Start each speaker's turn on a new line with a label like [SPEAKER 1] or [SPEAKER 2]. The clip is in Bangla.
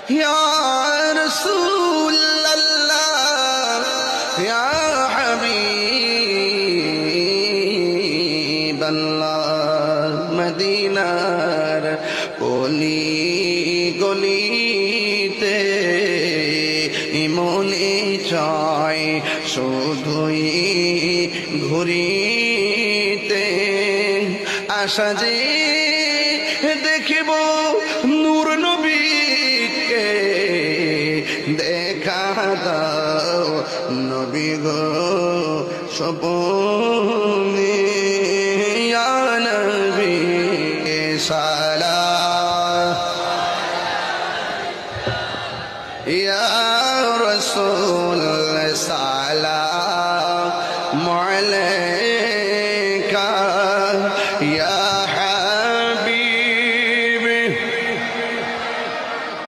[SPEAKER 1] ইয়া রাসূলুল্লাহ ইয়া হাবিবাল্লাহ মদিনার গলি গলিতে মনে চায় শুধুই ঘুরিতে আশা যে দেখিব নূর নবীকে দেখা দাও নবী গো স্বপনে ইয়া নবী সালাম ইয়া রাসূল সালাম